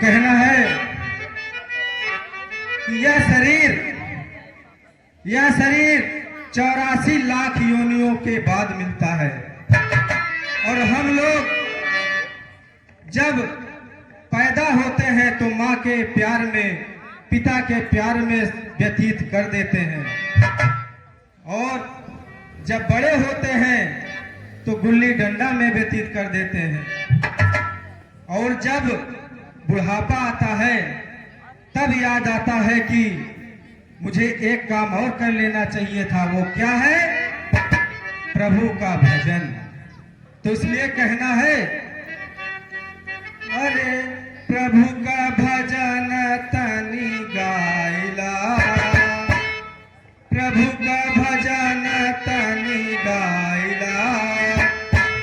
कहना है कि यह शरीर 84 लाख योनियों के बाद मिलता है और हम लोग जब पैदा होते हैं तो माँ के प्यार में, पिता के प्यार में व्यतीत कर देते हैं और जब बड़े होते हैं तो गुल्ली डंडा में व्यतीत कर देते हैं और जब बुढ़ापा आता है तब याद आता है कि मुझे एक काम और कर लेना चाहिए था। वो क्या है? प्रभु का भजन। तो इसलिए कहना है, अरे प्रभु का भजन तनी गाइला, प्रभु का भजन तनी गाइला,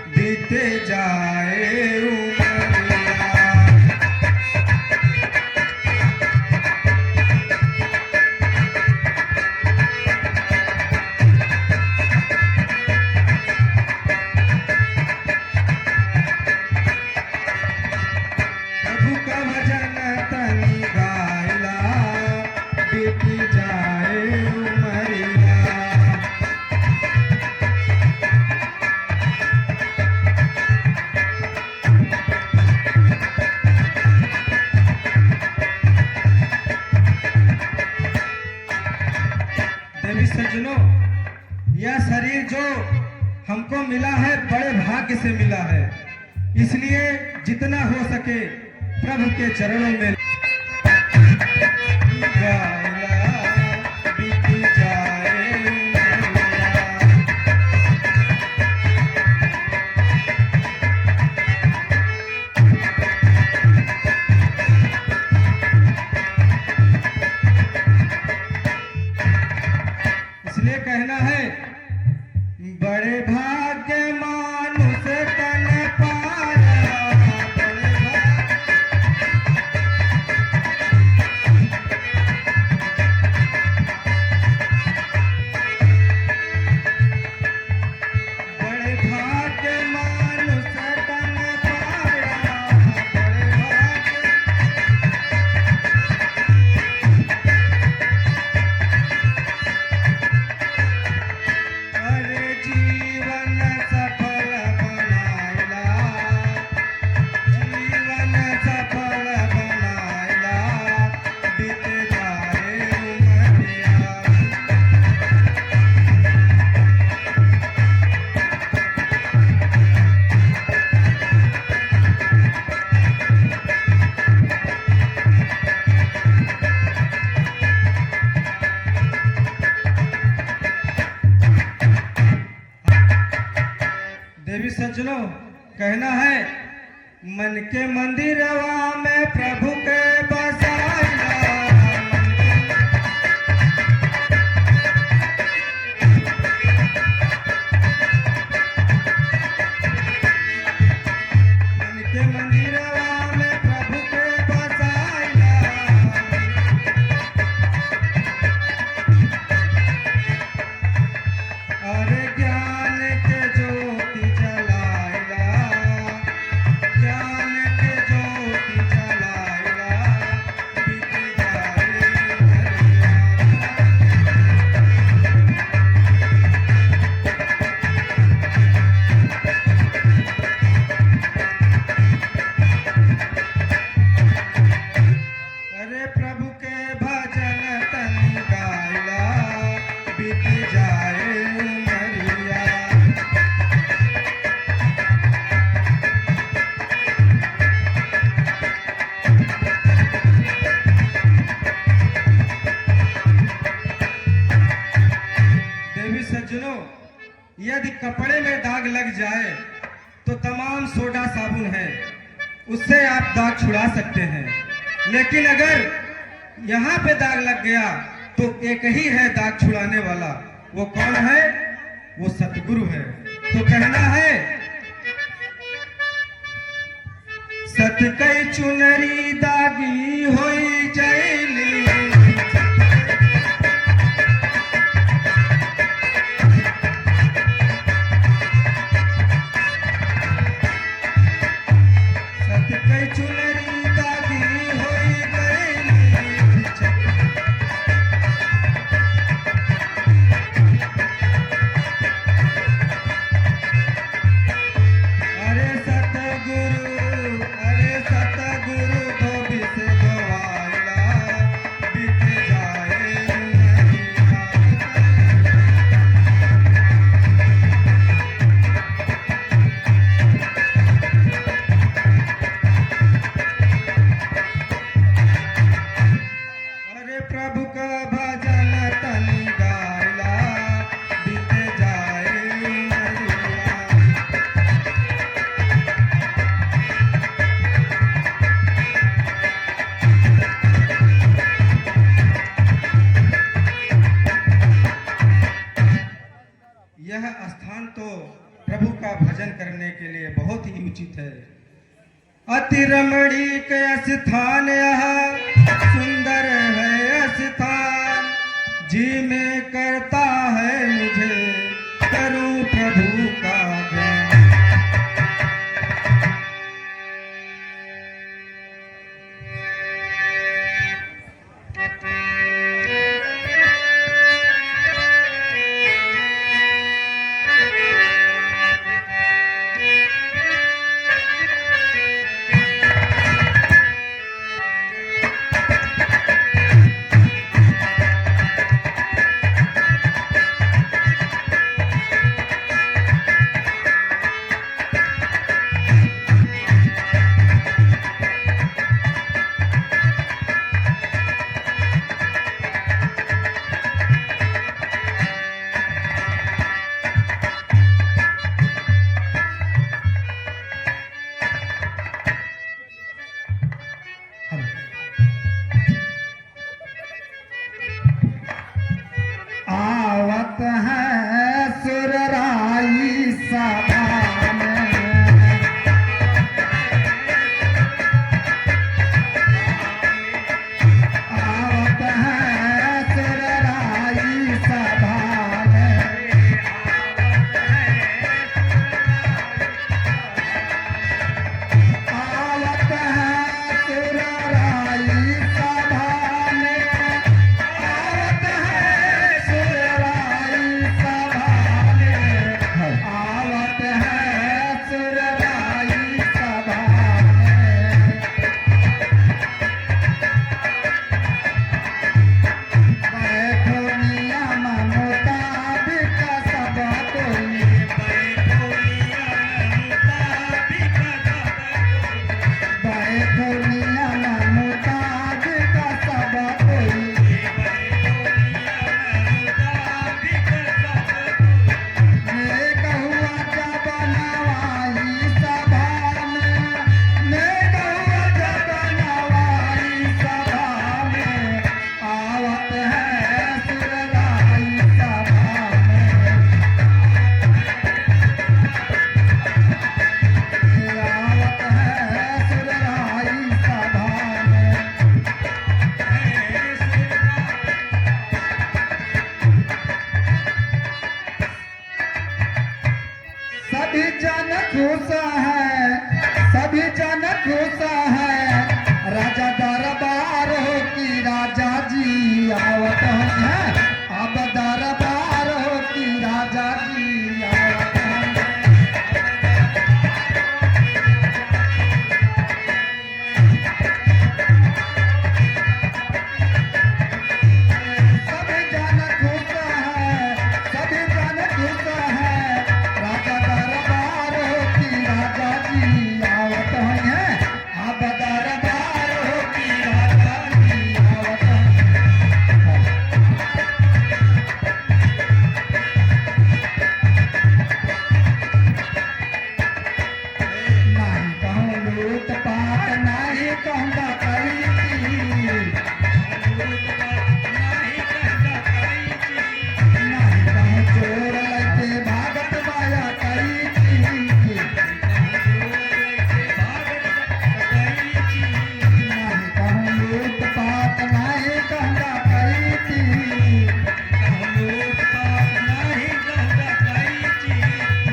बीते जाए उमरिया। प्रभु का भजन तनी गाइला, बीती जाए उमरिया। देवी सज्जनों, यह शरीर जो हमको मिला है बड़े भाग्य से मिला है, इसलिए जितना हो सके प्रभु के चरणों में गाइला, बीती जाए उमरिया। इसलिए कहना है, बड़े भाग्य मानुष तन पाया, बड़े भाग्य मानुष तन पाया, बड़े भाग्य। अरे जीवन सफल बनाइला, जीवन सफल बनाइला, बीत जाए उमरिया। देवी सज्जनों, कहना है, मन के मंदिरवा में प्रभु के बसाइला, मन के मंदिरवा में प्रभु के बसाइला। अरे ज्ञान के ज्योति जलाइला, ज्ञान के ज्योति जलाइला, बीती जाए उमरिया। अरे प्रभु के भजन तनी गाइला, बीती जाए उमरिया। देवी सज्जनों, यदि कपड़े में दाग लग जाए तो तमाम सोडा साबुन है, उससे आप दाग छुड़ा सकते हैं। लेकिन अगर यहाँ पे दाग लग गया तो एक ही है दाग छुड़ाने वाला। वो कौन है? वो सतगुरु है। तो कहना है, सत कई चुनरी दागी होई जैली, सत कई चुनरी दागी अति रमणीक स्थान यह सुंदर है स्थान, जी में करता है मुझे करूं प्रभु का ज्ञान। आवत है सुरराई सभा में, आवत है सुरराई सभा में, आवत है सुरराई सभा में, आवत है सुरराई सभा में, आवत है सुरराई सभा में। बैठो नियम मुताबिक सब कोई, बैठो नियम मुताबिक सब कोई, नेक हुआ जब नवाई सभा में, नेक हुआ जब नवाई सभा में, आवत है सुरराई सभा में, आवत है सुरराई सभा में। सभी जन खुश है, सभी जन खुश है, राजा दरबार हो कि राजा जी आवत है, अब दरबार हो कि राजा जी आवत है। सभी जन खुश है, सभी जन खुश है, राजा दरबार हो कि राजा जी आवत है, अब दरबार हो कि राजा जी आवत है। नहीं कहूँ लूट पाट, नहीं कहूँ डकैती, नहीं कहूँ चोर लैके भागत बाया कैची, नहीं कहूँ लूट पाट, नहीं कहूँ डकैती,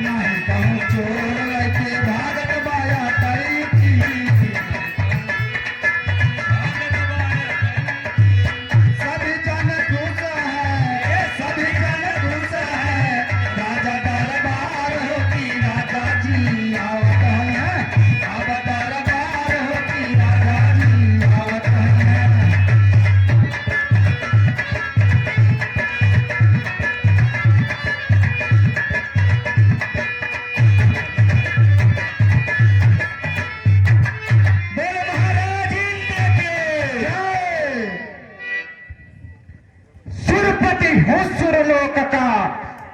नहीं कहूँ चोर लैके भागत बाया कैची। सभी जन खुश है, सभी जन खुश है, राजा दरबार हो कि राजा जी आवत है, अब दरबार हो कि राजा जी आवत है। बोलो महाराज इंद्र के जय। सुरपति हो सुरलोक का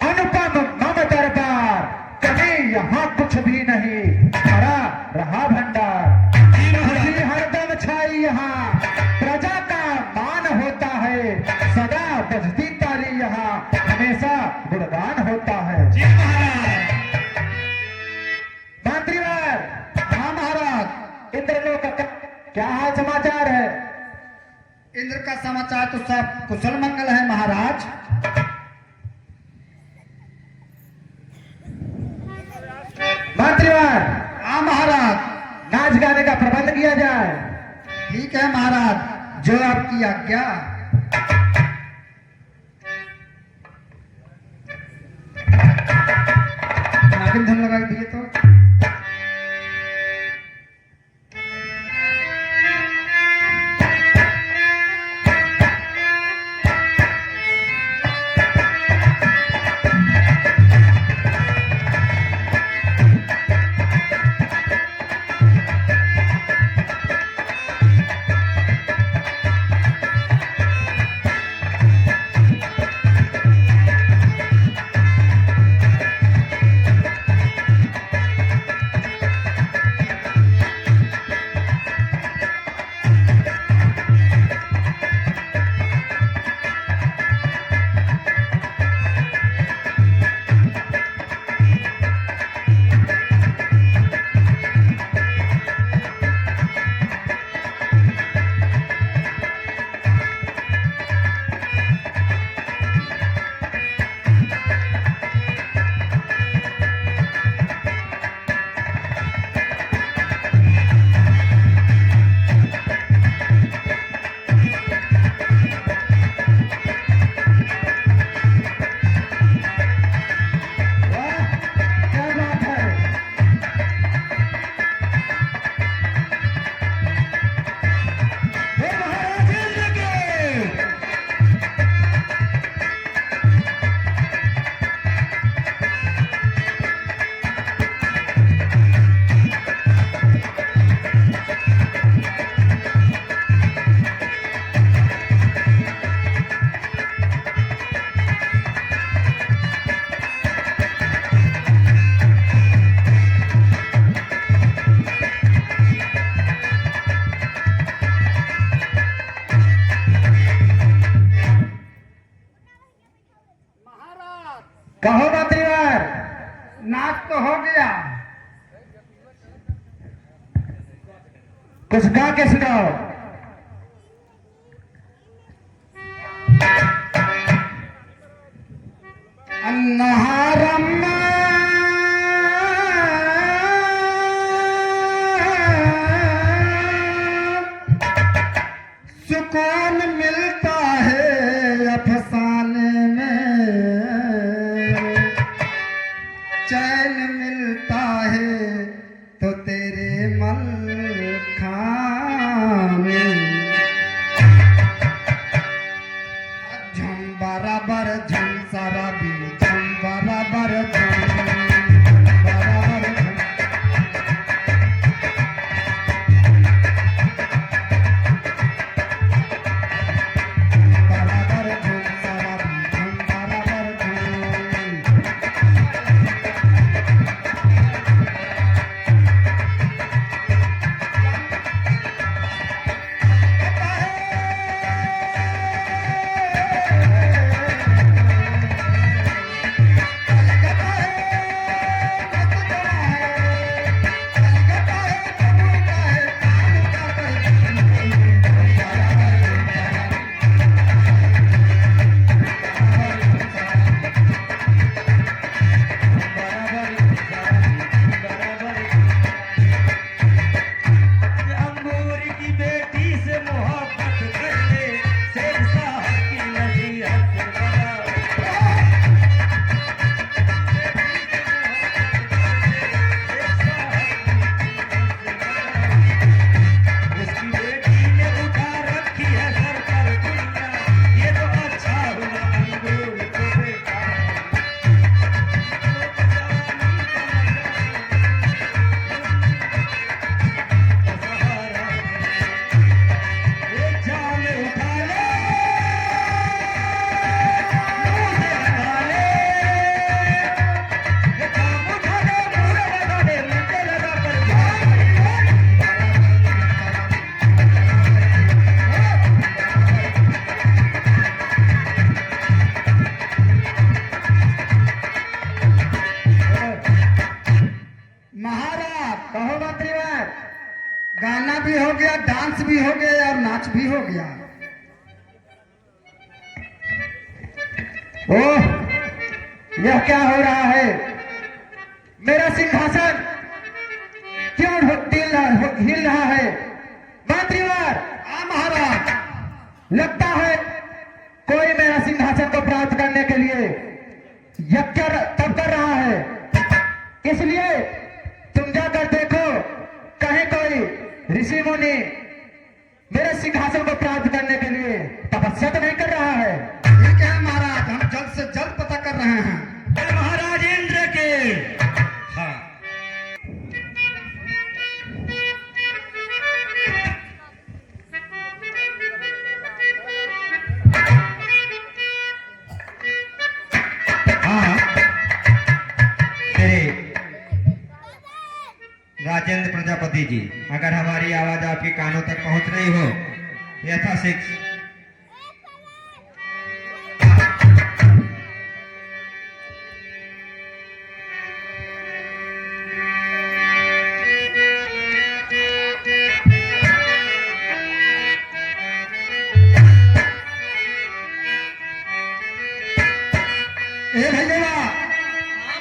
अनुपम मम दरबार, कभी यहाँ कुछ भी नहीं भरा रहा भंडार, हंसी हरदम छाई यहाँ, प्रजा का मान होता है, सदा बजती ताली यहाँ, हमेशा गुणगान होता है। मंत्रीवर, हाँ महाराज, इंद्रलोक का क्या हाल समाचार है? इंद्र का समाचार तो सब कुशल मंगल है महाराज। मंत्रीवार, हाँ महाराज। नाच गाने का प्रबंध किया जाए। ठीक है महाराज, जो आपकी आज्ञा। नागिन धुन लगा दिए तो कहो मंत्रीवार। नाच तो हो गया, कुछ गा के सुनाओ। अन्नहारम सुकून मिलता है अफसाने में, चैन मिलता है तो तेरे मल खाने गाना भी हो गया, डांस भी हो गया और नाच भी हो गया। ओह, यह क्या हो रहा है? मेरा सिंहासन क्यों हिल रहा है? मंत्रीवर, महाराज, लगता है कोई मेरा सिंहासन को प्राप्त करने के लिए यज्ञ तब कर रहा है, इसलिए तुम जाकर देखो कहीं कोई ऋषि मुनि मेरे सिंहासन को प्राप्त करने के लिए तपस्या तो नहीं कर रहा है। ठीक है महाराज, हम जल्द से जल्द पता कर रहे हैं। महाराज इंद्र के हाँ राजेंद्र प्रजापति जी, अगर हमारी आवाज आपके कानों तक पहुंच रही हो यथाशीघ्र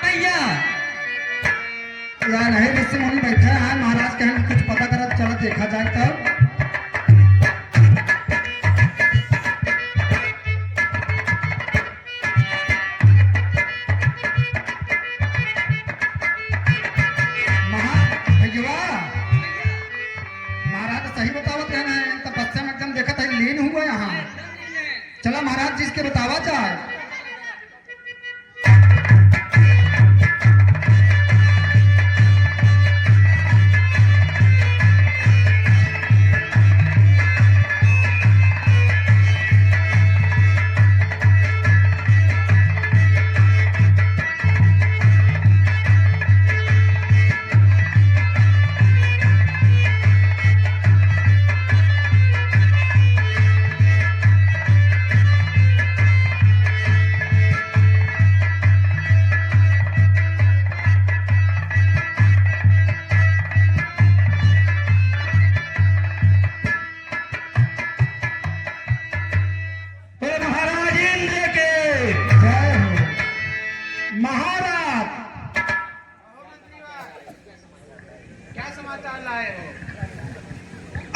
भैया यार नहीं ऋषि मुनि बैठे हैं महाराज, कहीं कुछ पता कर चलो देखा जाए तब। महाराज तो सही बतावत रहना है, तपस्या में एकदम देखा था लीन हुआ यहाँ। चला महाराज जिसके बतावा जाए।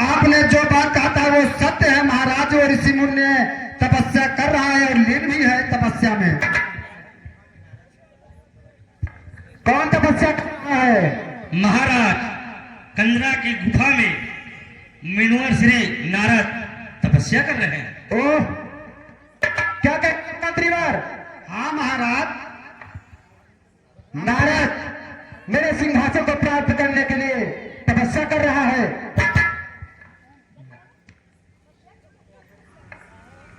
आपने जो बात कहा था वो सत्य है महाराज। और ऋषि मुनि तपस्या कर रहा है और लीन भी है तपस्या में। कौन तपस्या कर रहा है? महाराज, कंदरा की गुफा में मुनिवर श्री नारद तपस्या कर रहे हैं। ओह, क्या कहते मंत्रीवर? हाँ महाराज, नारद मेरे सिंहासन को प्राप्त करने के लिए तपस्या कर रहा है।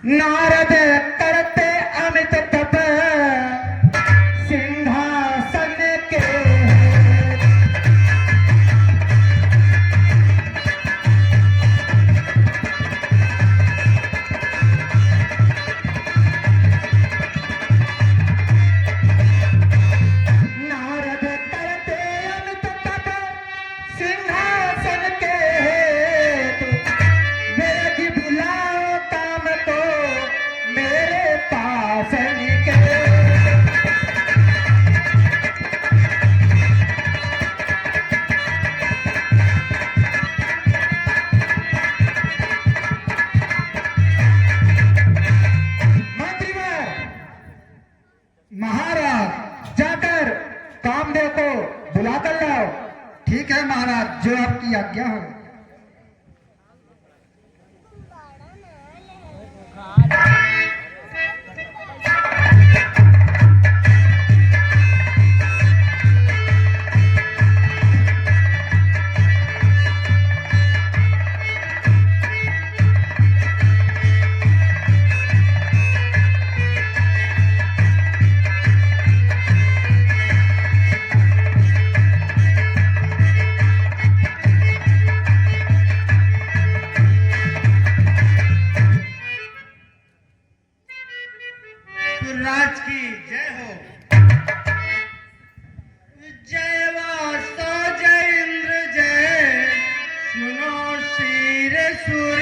नारद करते अमित तप सिंहासन के, नारद करते अमित तप सिंहासन के, मेरे की बुलाओ काम को मेरे पास निकले। मंत्रीवर, महाराज जाकर कामदेव को बुला कर लाओ। ठीक है महाराज, जो आपकी आज्ञा हो। शीर सुर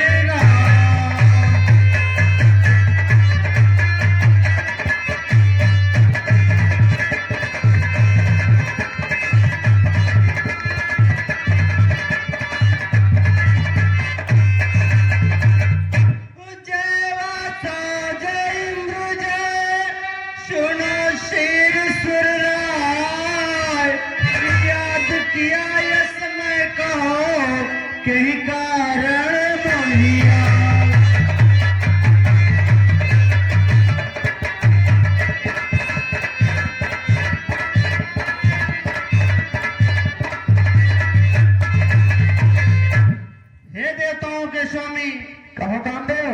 स्वामी। कहो कामदेव,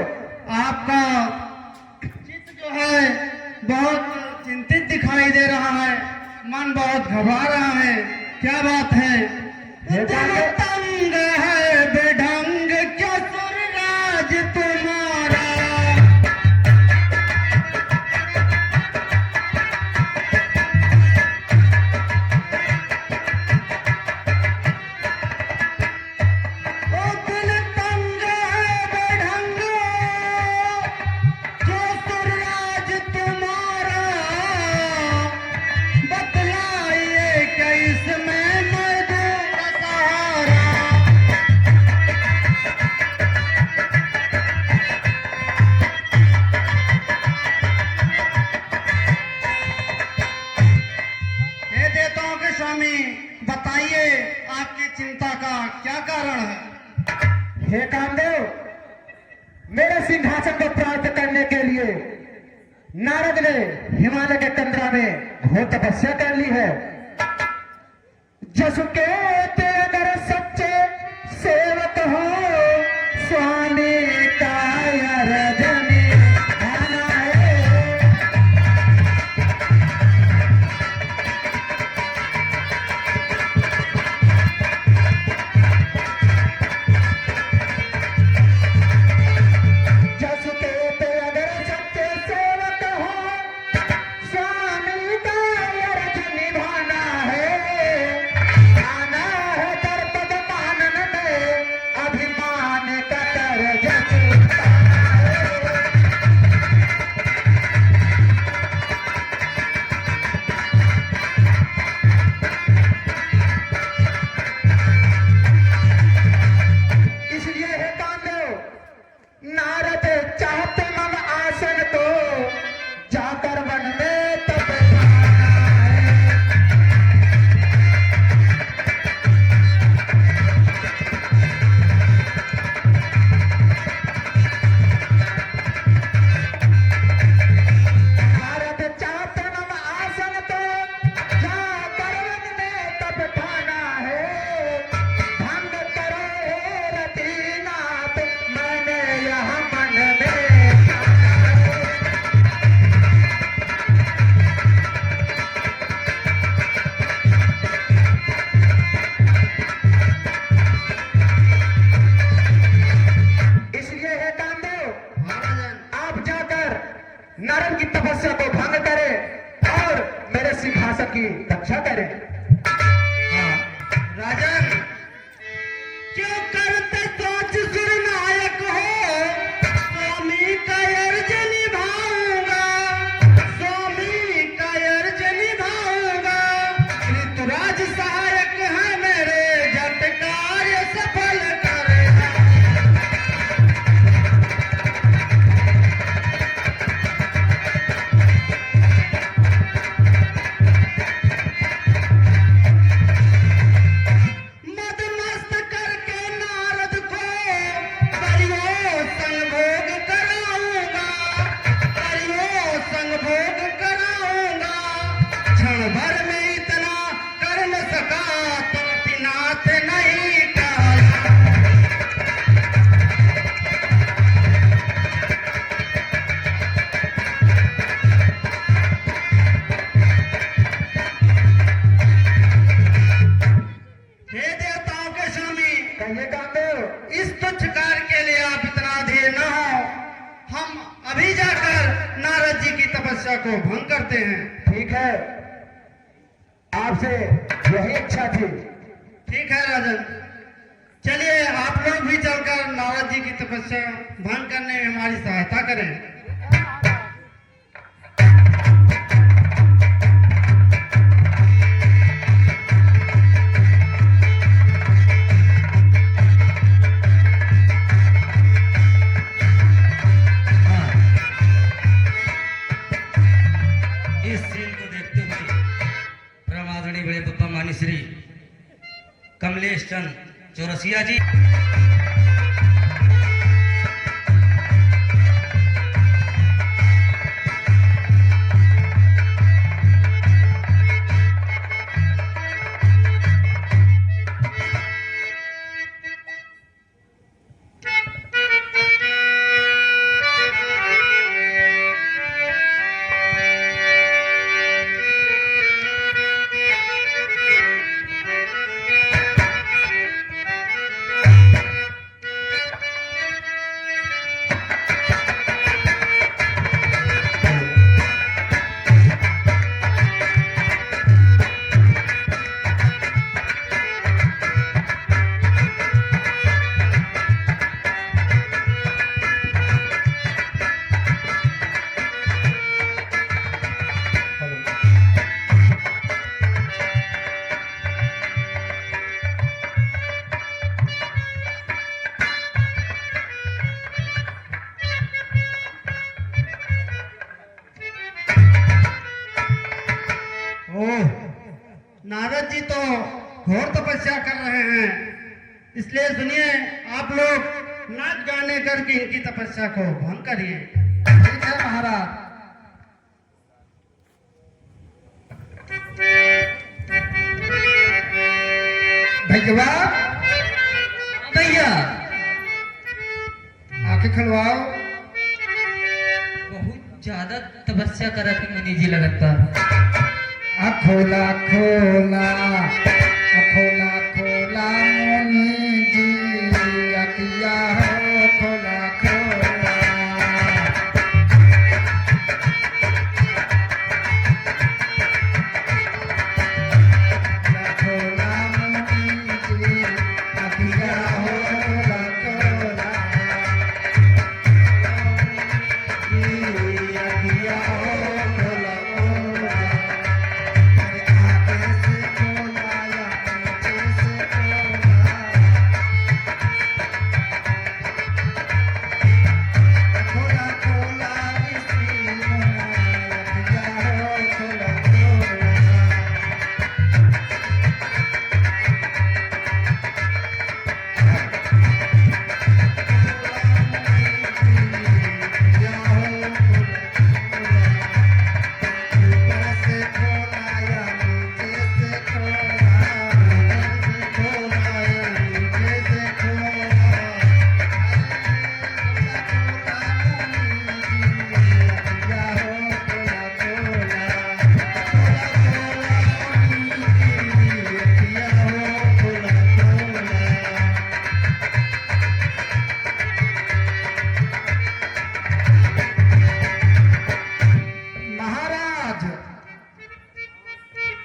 आपका चित्त जो है बहुत चिंतित दिखाई दे रहा है, मन बहुत घबरा रहा है, क्या बात है? हे कामदेव, तंग है बेढंग क्या सुरराज तुम्हारा। स्वामी बताइए आपकी चिंता का क्या कारण है? हे कामदेव, मेरे सिंहासन को प्राप्त करने के लिए नारद ने हिमालय के तंद्रा में घोर तपस्या कर ली है। जस के ते अगर सच्चे सेवक हो, स्वामी का रजनी आना है। नारद की तपस्या को भंग करे और मेरे सिंहासन की रक्षा करे। राजन, क्यों करते सोच सुर नायक हो, स्वामी का अर्ज निभाऊंगा, स्वामी का अर्ज निभाऊंगा। ऋतुराज सहायक है मेरे, जट कार्य सफल करेगा। इस तुच्छ कार्य के लिए आप इतना अधीर न हो, हम अभी जाकर नारद जी की तपस्या को भंग करते हैं। ठीक है, आपसे यही इच्छा थी। ठीक है राजन, चलिए आप लोग भी चलकर जी की तपस्या भंग करने में हमारी सहायता करें। इस सीन को देखते हुए परम आदरणीय बड़े पप्पा मानी श्री कमलेश चंद चौरसिया जी नारद जी तो घोर तपस्या कर रहे हैं, इसलिए सुनिए आप लोग नाच गाने करके इनकी तपस्या को भंग करिए। ठीक है महाराज। भैया भैया आंखें खुलवाओ। बहुत ज्यादा तपस्या कर रहे थे मुनि जी लगता। खोला खोला खोला खोला मुनि जी अकिया हो खोला खोला। खोला मुनि जी अकिया हो खोला खोला। अकिया हो खोला खोला।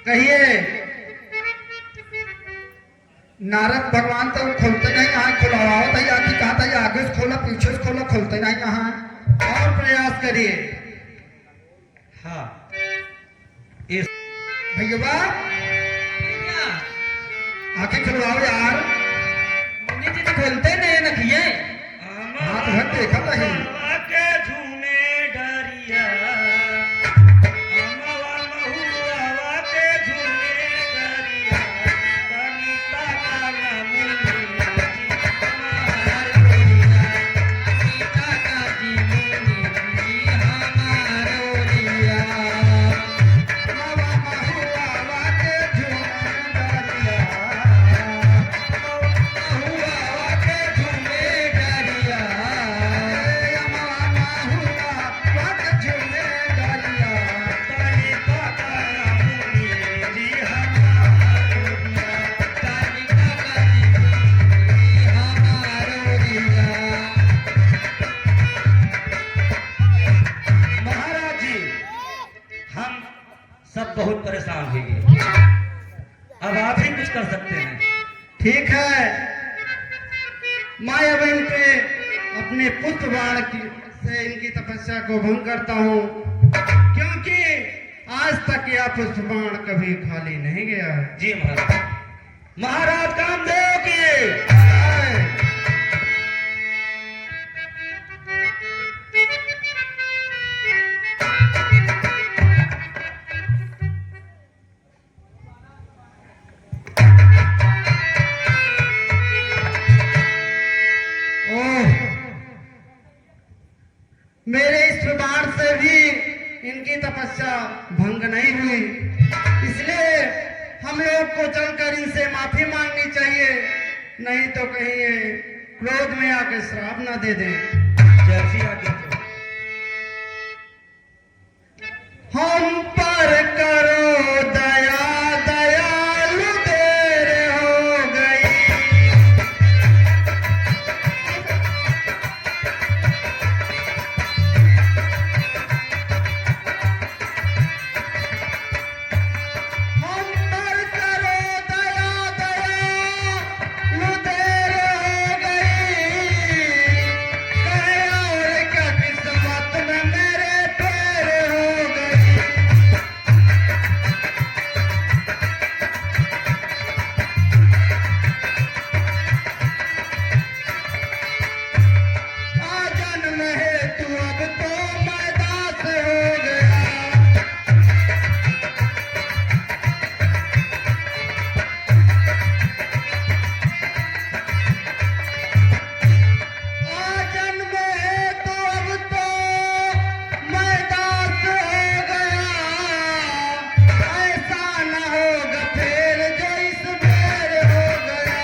कहिए नारद भगवान तो खोलते नहीं आँख खुलवाओ तो आखिर कहा था आगे से खोला पीछे से खोला खोलते नहीं यहाँ और प्रयास करिए। हाँ इस भैया आंखें खुलवाओ यार। मुनि जी तो खोलते नहीं नखिए। हाथ भर देखा नहीं। के झूमे डरिया सब बहुत परेशान हो गए। अब आप ही कुछ कर सकते हैं। ठीक है, माया बहन पे अपने पुष्प बाण से इनकी तपस्या को भंग करता हूँ, क्योंकि आज तक यह पुष्प बाण कभी खाली नहीं गया है। जी महाराज। महाराज कामदेव की मेरे इस बाण से भी इनकी तपस्या भंग नहीं हुई, इसलिए हम लोग को चलकर इनसे माफी मांगनी चाहिए, नहीं तो कहीं ये क्रोध में आके श्राप ना दे दें। जैसी आज्ञा। हम पर करो दया, दयालु देर हो गई। हम पर करो दया, दयालु देर हो गई। कहे और क्या किस्मत में मेरे फेर हो गई। आ जन्म है तू अब तो मैं दास हो गया। आ जन्म है तू अब तो मैं दास हो गया। ऐसा न होगा फिर जो इस बेर हो गया।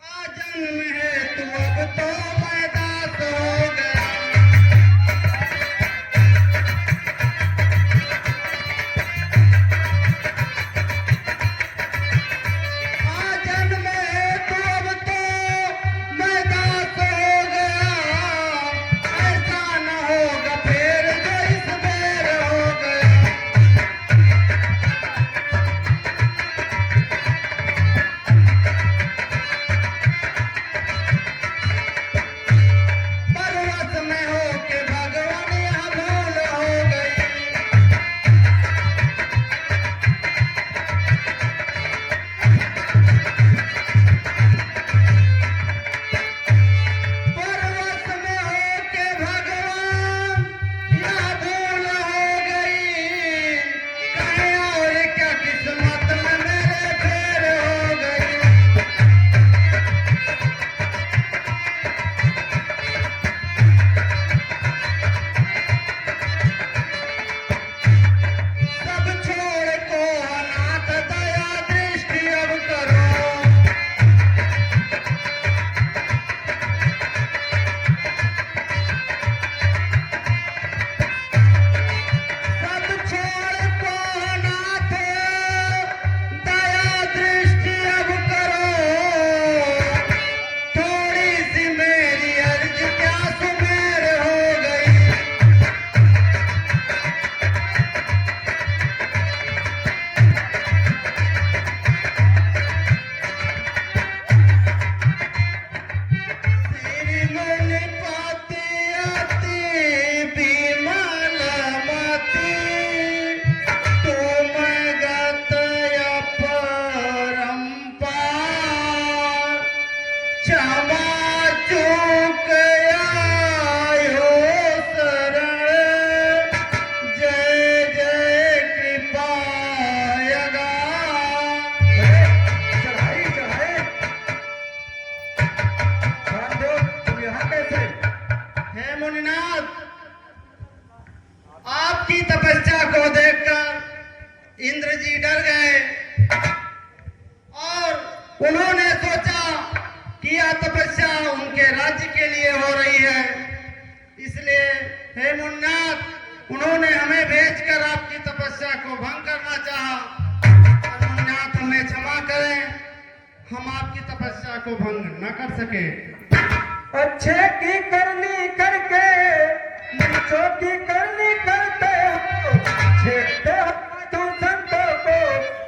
आ जन्म है तू अब तो मैं दास हो गया। आ जन्म है तू अब तो मैं दास हो गया। ऐसा न होगा फिर जो इस बेर हो गया। परवश में होके भगवान यहाँ भूल हो गई। परवश में होके भगवान यहाँ भूल हो गई। कहीं और क्या किस्मत में मेरे फेर हो गई। सब छोड़ को अनाथ दया दृष्टि अब करो। सब छोड़ को अनाथ दया दृष्टि अब करो। थोड़ी सी मेरी अर्ज क्या सुमेर हो गई। तेरी मन पाती आती बिमल मती। तुम गत अपरंपार। क्षमा चूक आयो शरण। जय जय कृपायगा। चढ़ाई चढ़ाए कामदेव, तुम यहाँ कैसे? हे मुनिनाथ, आपकी तपस्या को देखकर इंद्र जी डर गए और उन्होंने सोचा कि यह तपस्या उनके राज्य के लिए हो रही है, इसलिए को भंग न कर सके। अच्छे की करनी करके नीचों की करनी करते हो, छेड़ते हो तुम संतों को,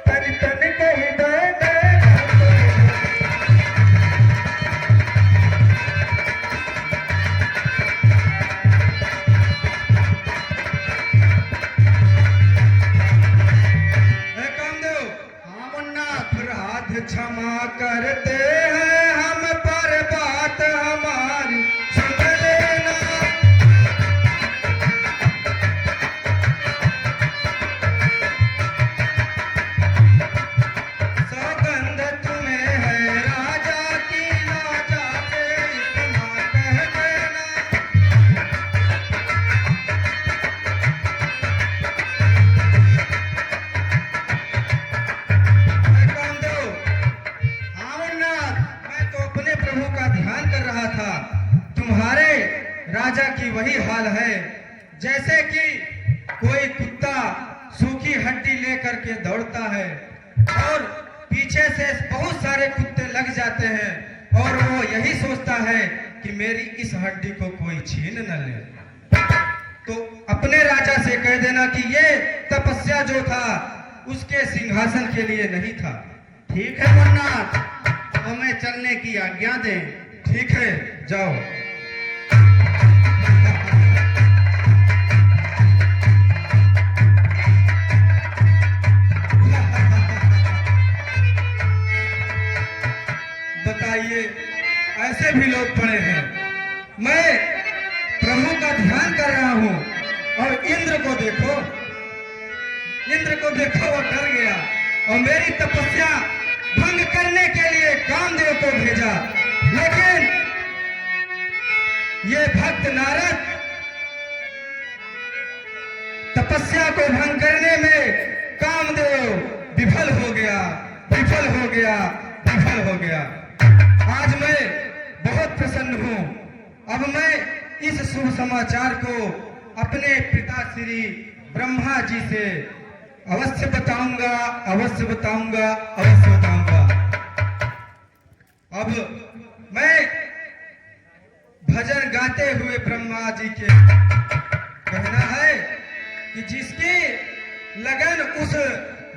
तन तन कही दे कामदेव। हाँ मुन्ना, अपराध क्षमा करते हैं हम, पर बात हमारी सुन लेना। सौगंध तुम्हें है राजा की, राजा से इतना कह देना। कामदेव, हाँ मुन्ना, मैं तो अपने प्रभु का ध्यान कर रहा था। तुम्हारे राजा की वही हाल है जैसे कि कोई कुत्ता सूखी हड्डी लेकर के दौड़ता है और पीछे से बहुत सारे कुत्ते लग जाते हैं और वो यही सोचता है कि मेरी इस हड्डी को कोई छीन न ले। तो अपने राजा से कह देना कि ये तपस्या जो था उसके सिंहासन के लिए नहीं था। ठीक है मुन्ना, हमें चलने की आज्ञा दे। ठीक है, जाओ। बताइए, ऐसे भी लोग पड़े हैं। मैं प्रभु का ध्यान कर रहा हूं और इंद्र को देखो, वो डर गया और मेरी तपस्या भंग करने के लिए कामदेव को भेजा। लेकिन ये भक्त नारद तपस्या को भंग करने में कामदेव विफल हो गया। आज मैं बहुत प्रसन्न हूं। अब मैं इस शुभ समाचार को अपने पिता श्री ब्रह्मा जी से अवश्य बताऊंगा। अब मैं भजन गाते हुए ब्रह्मा जी के कहना है कि जिसकी लगन उस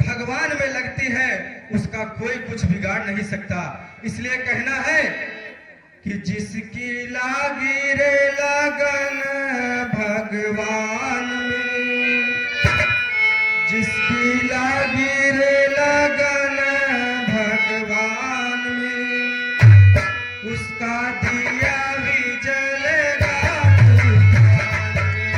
भगवान में लगती है उसका कोई कुछ बिगाड़ नहीं सकता। इसलिए कहना है कि जिसकी लागी रे लगन भगवान में, जिसकी लागी रे लगन भगवान में, उसका दिया भी जलेगा तूफान में।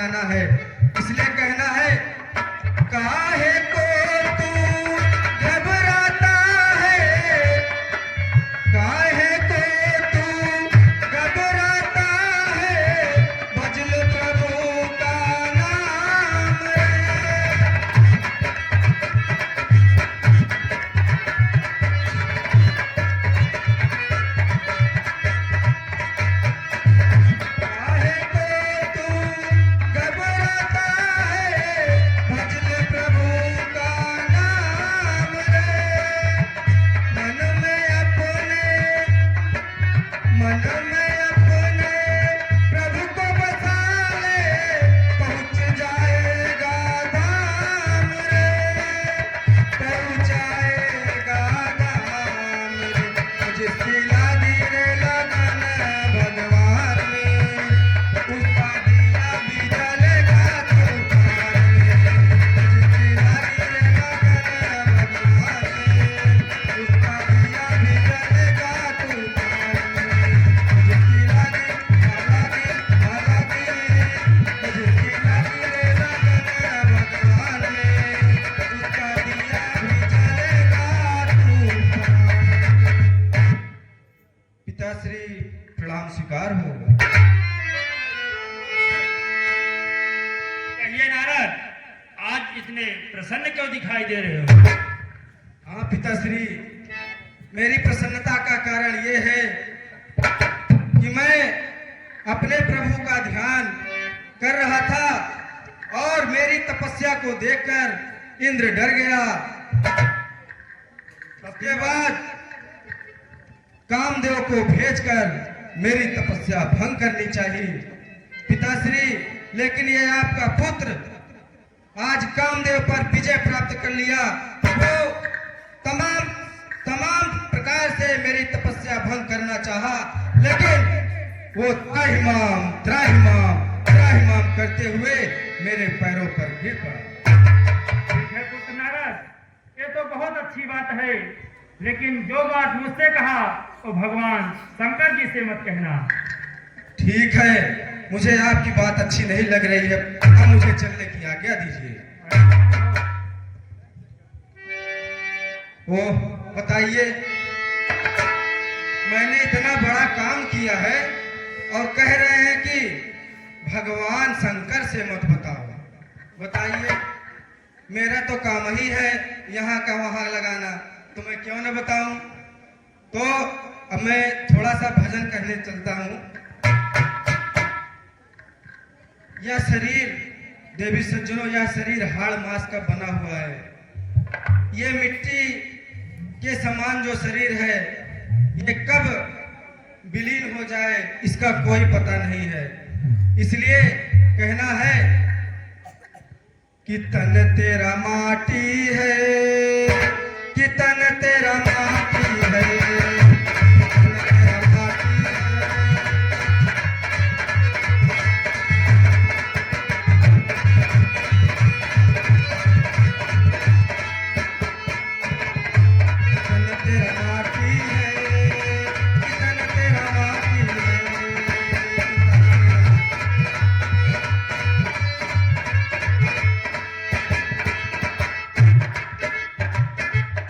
जाना है। इसलिए कहना है, काहे को तू घबराता है, काहे को तू घबराता है, भजल प्रभु का नाम रे। काहे को तू घबराता है, भजल प्रभु का नाम रे। मन में अपने प्रभु को बसा ले, पहुंच जाएगा धाम रे, पहुंच जाएगा धाम रे। जिसकी लागी रे लगन भगवान में, उसका दिया भी जलेगा तूफान में। जिसकी लागी रे लगन भगवान में, उसका दिया भी जलेगा तूफान में। जिसकी लागी जिसकी लागी रे लगन भगवान में, उसका दिया भी जलेगा तूफान। पिताश्री प्रणाम स्वीकार होगा। कहिए नारद, आज इतने प्रसन्न क्यों दिखाई दे रहे हो? हाँ पिताश्री, मेरी प्रसन्नता का कारण ये है कि मैं अपने प्रभु का ध्यान कर रहा था और मेरी तपस्या को देखकर इंद्र डर गया। उसके बाद कामदेव को भेजकर मेरी तपस्या भंग करनी चाहिए। पिताश्री, लेकिन ये आपका पुत्र आज कामदेव पर विजय प्राप्त कर लिया। वो तमाम प्रकार से मेरी तपस्या भंग करना चाहा, लेकिन वो त्राहिमाम करते हुए मेरे पैरों पर गिर पड़ा। ठीक है पुत्र नारद, ये तो बहुत अच्छी बात है, लेकिन जो बात मुझसे कहा वो भगवान शंकर जी से मत कहना। ठीक है, मुझे आपकी बात अच्छी नहीं लग रही है, अब मुझे चलने की आज्ञा दीजिए। ओ बताइए, मैंने इतना बड़ा काम किया है और कह रहे हैं कि भगवान शंकर से मत बताओ। बताइए, मेरा तो काम ही है यहाँ का वहां लगाना, तो मैं क्यों न बताऊं। तो अब मैं थोड़ा सा भजन करने चलता हूँ। यह शरीर देवी सज्जनों, यह शरीर हाड़ मांस का बना हुआ है। ये मिट्टी के समान जो शरीर है, ये कब विलीन हो जाए इसका कोई पता नहीं है। इसलिए कहना है कि तन तेरा माटी है, कि तन तेरा माटी है, तन तेरा माटी है। तन तेरा माटी है, कि तन तेरा माटी है।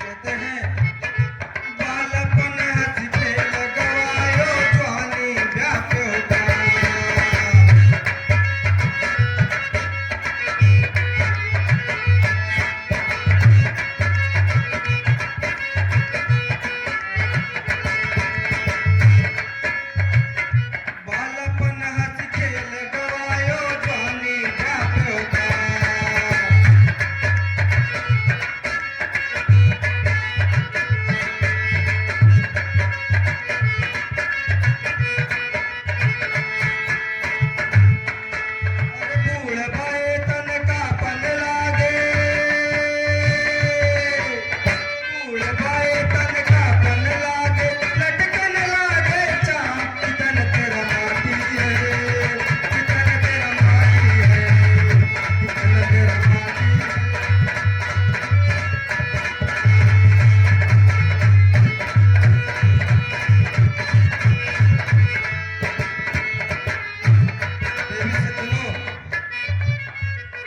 कहते हैं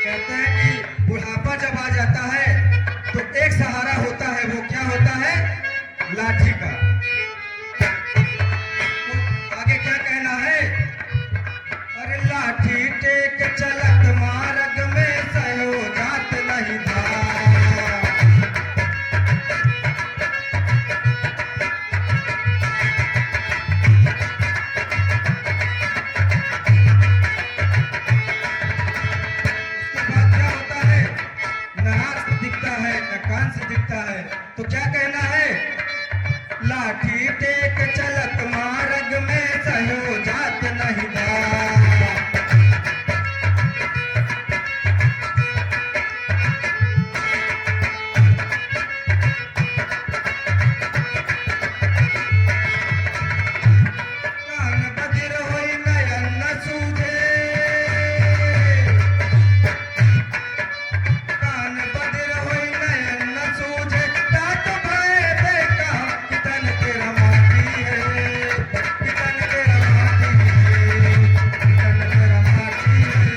कहते हैं कि बुढ़ापा जब आ जाता है तो एक सहारा होता है, वो क्या होता है? लाठी का। तो आगे क्या कहना है? अरे लाठी टेक चलत मार्ग में सयो जात नहीं था। तो क्या कहना है? लाठी टेक चलत मार्ग में सयो जात नहीं था। कान बधिर होई नयन न सूझे, कान बधिर होई नयन न सूझे, तात भय बेटा कितन तेरा माटी है, कितन तेरा माटी है, कितन तेरा माटी है, कितन तेरा माटी है।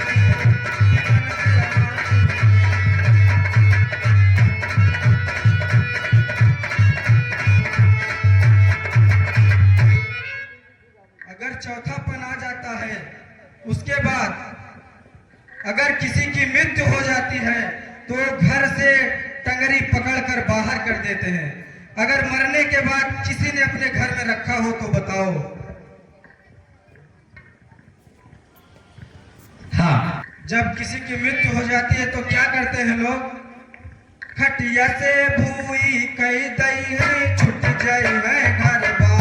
अगर चौथापन आ जाता है, उसके बाद अगर किसी की मृत्यु हो जाती है तो घर से टंगरी पकड़कर बाहर कर देते हैं। अगर मरने के बाद किसी ने अपने घर में रखा हो तो बताओ। हाँ, जब किसी की मृत्यु हो जाती है तो क्या करते हैं लोग? खटिया से भूई कई दई है, छुट जाई है घर बार।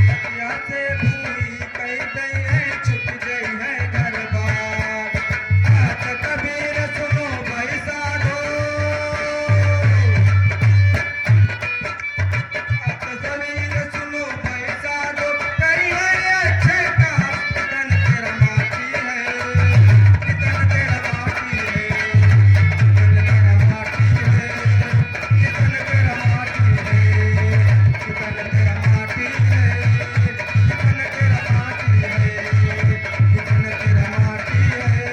खटिया से भूई कई दई है, छुट जाई है घर बार। बात कबीर सुनो भाई साधो, तस्वीर सुनो भाई साधो, करी है अच्छे काम, कितन तेरा माटी है, कितन तेरा माटी है, कितन तेरा माटी है, कितन तेरा माटी है, कितन तेरा माटी है, कितन तेरा माटी है, कितन तेरा माटी है,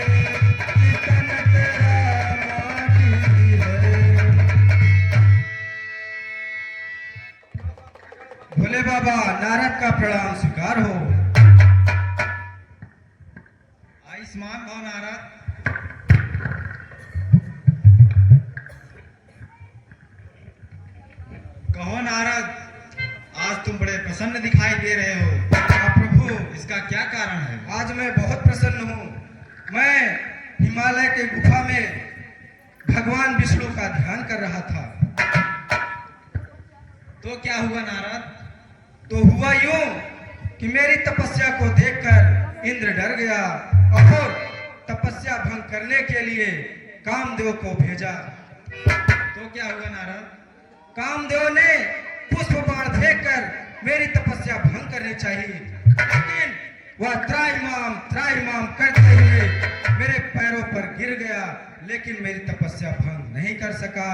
कितन तेरा माटी है। भोले बाबा नारद का प्रणाम स्वीकार हो। आयुष्मान भव नारद। कहो नारद, आज तुम बड़े प्रसन्न दिखाई दे रहे हो। प्रभु, इसका क्या कारण है? आज मैं बहुत प्रसन्न हूँ। मैं हिमालय के गुफा में भगवान विष्णु का ध्यान कर रहा था। तो क्या हुआ नारद? तो हुआ यूं कि मेरी तपस्या को देखकर इंद्र डर गया और तपस्या भंग करने के लिए कामदेव को भेजा। तो क्या हुआ नारद? कामदेव ने पुष्प बाण फेंककर मेरी तपस्या भंग करनी चाहिए, लेकिन वह त्राहिमाम करते हुए मेरे पैरों पर गिर गया, लेकिन मेरी तपस्या भंग नहीं कर सका।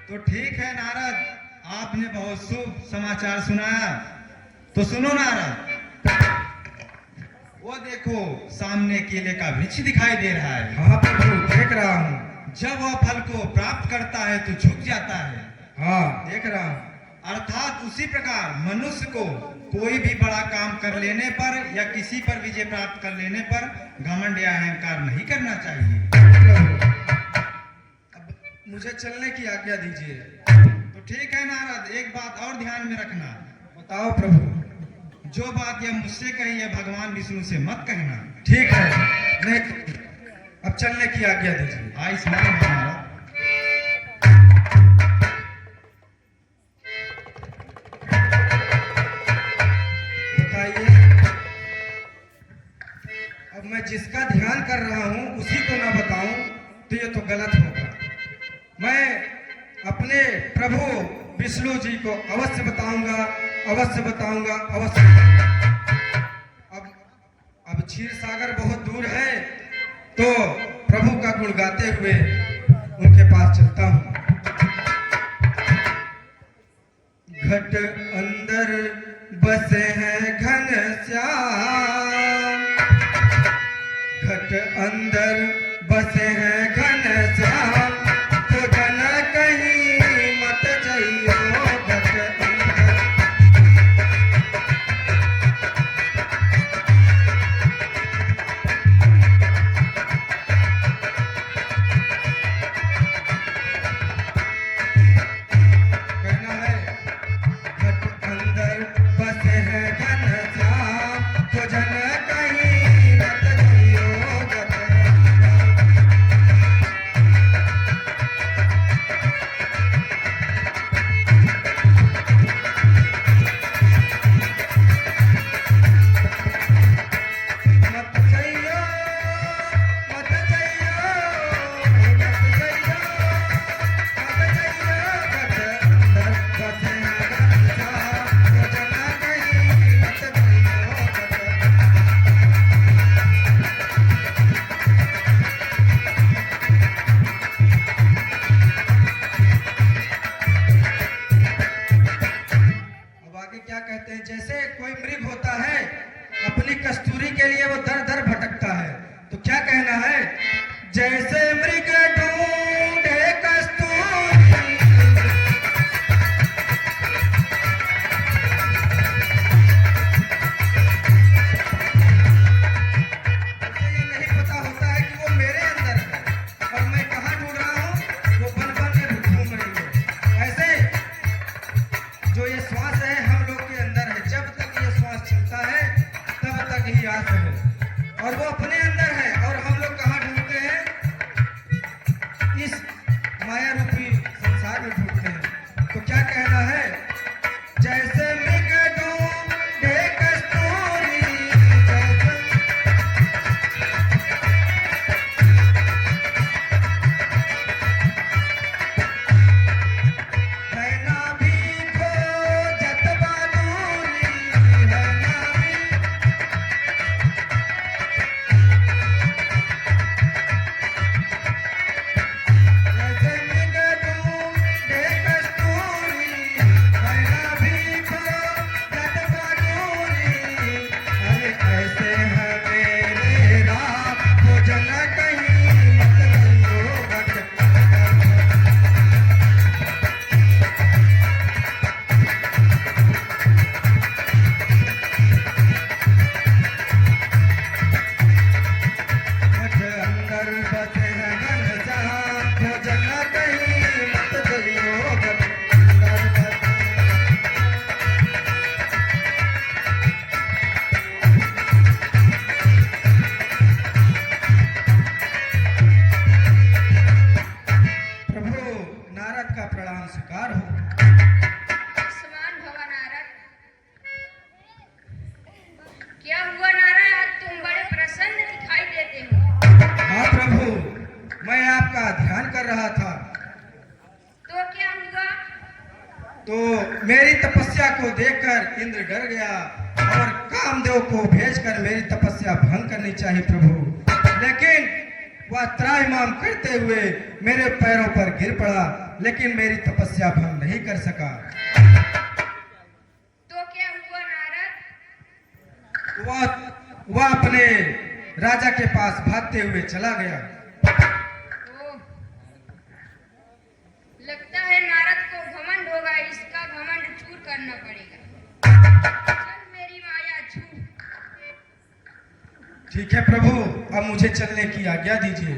तो ठीक है नारद, आपने बहुत शुभ समाचार सुनाया। तो सुनो नारद, वो देखो सामने केले का वृक्ष दिखाई दे रहा है। हाँ प्रभु, देख रहा हूँ। जब वह फल को प्राप्त करता है तो झुक जाता है। हाँ, देख रहा हूँ। अर्थात उसी प्रकार मनुष्य को कोई भी बड़ा काम कर लेने पर या किसी पर विजय प्राप्त कर लेने पर घमंड या अहंकार नहीं करना चाहिए। अब मुझे चलने की आज्ञा दीजिए। तो ठीक है नारद, एक बात और ध्यान में रखना। बताओ प्रभु। जो बात यह मुझसे कही है भगवान विष्णु से मत कहना। ठीक है, नहीं, अब चलने की आज्ञा दीजिए। आयुष्मान भव नारद। बताइए, अब मैं जिसका ध्यान कर रहा हूँ उसी को ना बताऊं तो ये तो गलत होगा। मैं अपने प्रभु विष्णु जी को अवश्य बताऊंगा। अब क्षीर सागर बहुत दूर है, तो प्रभु का गुण गाते हुए उनके पास चलता हूँ। घट अंदर बसे हैं घनश्याम, घट अंदर बसे हैं घनश्याम, तो जन कहीं मत जाइयो घट अंदर। कहना है घट अंदर बसे हैं घनश्याम, तो जन कहीं मत जाइयो घट अंदर। मत जाइयो, मत जाइयो, मत जाइयो, मत जाइयो घट अंदर बसे हैं घनश्याम, तो जन कहीं मत जाइयो घट अंदर। अब आगे क्या कहते हैं, जैसे कोई मृग होता है अपनी कस्तूरी के लिए वो दर दर भटकता है, तो क्या कहना है, जैसे मृग ढूंढे कस्तूरी, उसे ये नहीं पता होता है कि वो मेरे अंदर है और मैं कहाँ ढूंढ रहा हूँ, वो बन बन के घूम रही है। ऐसे जो ये श्वास है हम लोग के अंदर है, जब तक ये श्वास चलता है तब तक ही आस है, और वो अपने अंदर है, और हम लोग कहाँ ढूंढते हैं, इस माया रूपी संसार में ढूंढते हैं। तो क्या कहना है, जैसे मृग ढूंढे कस्तूरी, जैसे है ना भी खोजत बहादुरी, है ना भी जैसे मृग ढूंढे कस्तूरी, है ना भी खोजत बहादुरी। अरे ऐसे है मेरे राम, खोजन कहीं मत जाइयो घट अंदर। घट अंदर बसे हैं घनश्याम, तो जन कहीं मत जाइयो घट अंदर बसे। प्रभु नारद का प्रणाम स्वीकार हो। आयुष्मान भव नारद। क्या हुआ नारद, आज तुम बड़े प्रसन्न दिखाई देते हो। हाँ प्रभु, मैं आपका ध्यान कर रहा था, तो क्या हुआ? तो मेरी तपस्या को देखकर इंद्र डर गया और कामदेव को भेजकर मेरी तपस्या भंग करनी चाहिए प्रभु, लेकिन वह त्राहिमाम करते हुए मेरे पैरों पर गिर पड़ा, लेकिन मेरी तपस्या भंग नहीं कर सका। तो क्या हुआ नारद? वह अपने राजा के पास भागते हुए चला गया। ओह, लगता है नारद को घमंड होगा, इसका घमंड चूर करना पड़ेगा। चल मेरी माया छू। ठीक है प्रभु, अब मुझे चलने की आज्ञा दीजिए।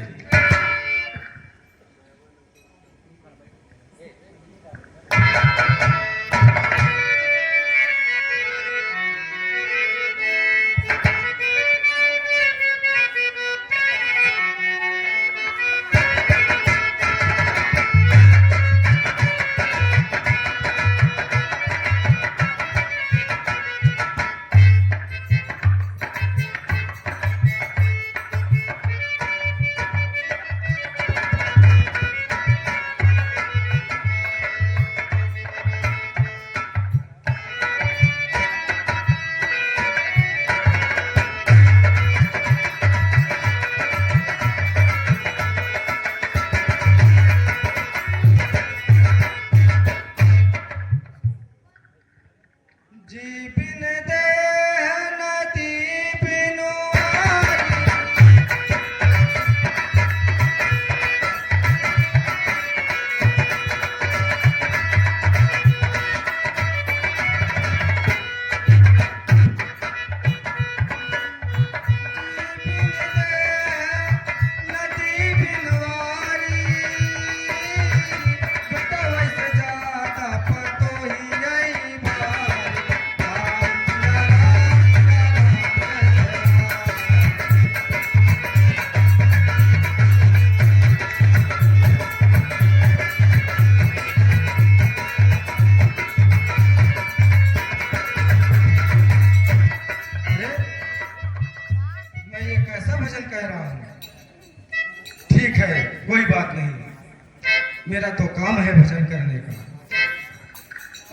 मेरा तो काम है भजन करने का।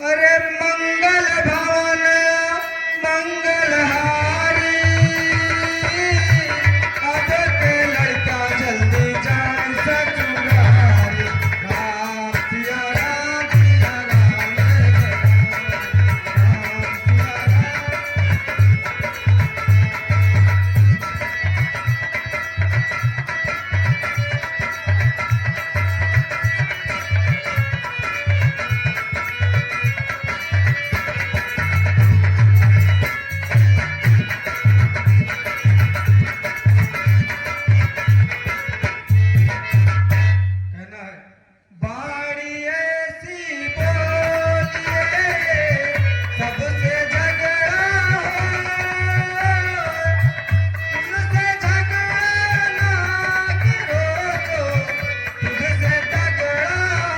अरे मंगल भवन मंगलहारी, अब के लड़का जल्दी जान ससुरारी। राम सिया राम सिया राम, कहना है बाणी ऐसी बोलिए सबसे झगड़ा हो, तुमसे झगड़ा ना करो तो तुझसे तगड़ा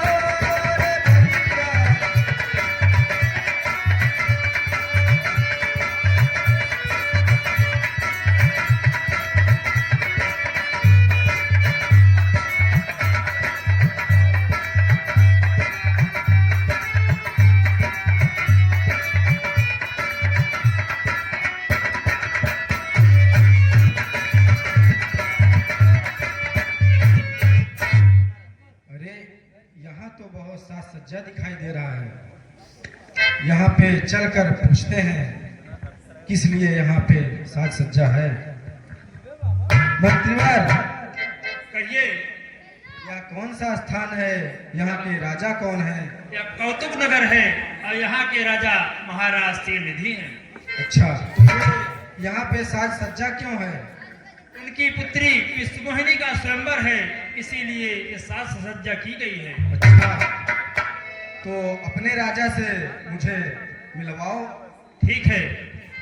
हो रे भैया। अरे यहाँ तो बहुत साज सज्जा दिखाई दे रहा है। यहाँ पे चलकर पूछते हैं किस लिए यहाँ पे साज सज्जा है। मंत्रीवर, कहिए। यह कौन सा स्थान है? यहाँ के राजा कौन है? यह कौतुक नगर है और यहाँ के राजा महाराज श्रीनिधि हैं। अच्छा, तो यहाँ पे साज सज्जा क्यों है? उनकी पुत्री विष्णुमोहिनी का स्वयंवर है, इसीलिए ये साज सज्जा की गई है। अच्छा, तो अपने राजा से मुझे मिलवाओ। ठीक है,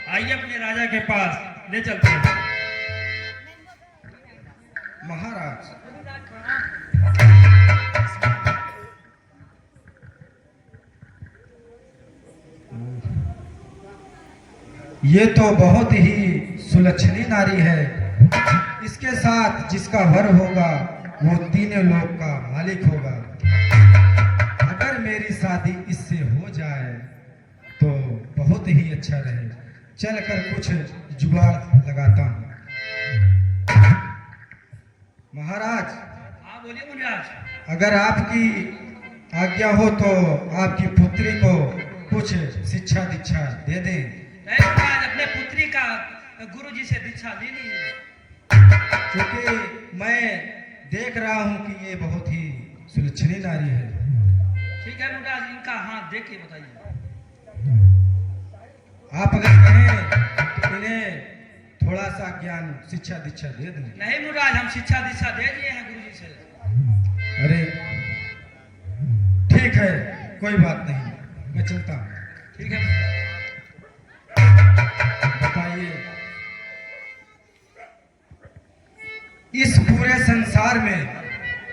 आइए अपने राजा के पास ले चलते हैं। महाराज, ये तो बहुत ही सुलक्षणी नारी है। इसके साथ जिसका वर होगा वो तीनों लोक का मालिक होगा। अगर मेरी शादी इससे हो जाए तो बहुत ही अच्छा रहे। चलकर कुछ जुगाड़ लगाता हूँ। महाराज, हाँ बोलिए मुनिराज। अगर आपकी आज्ञा हो तो आपकी पुत्री को कुछ शिक्षा दीक्षा दे दें। नहीं मुनिराज, अपने पुत्री का गुरु जी से दीक्षा ले लीजिए। क्योंकि मैं देख रहा हूँ कि ये बहुत ही सुलक्षणी नारी है। ठीक है मुनिराज, इनका हाथ देख के बताइए। आप अगर कहें तो इन्हें थोड़ा सा ज्ञान शिक्षा दीक्षा दे दें। नहीं मुनिराज, हम शिक्षा दीक्षा दे दिए हैं गुरु जी से। अरे ठीक है, कोई बात नहीं, मैं चलता हूँ। ठीक है मुनिराज। बताइए, इस पूरे संसार में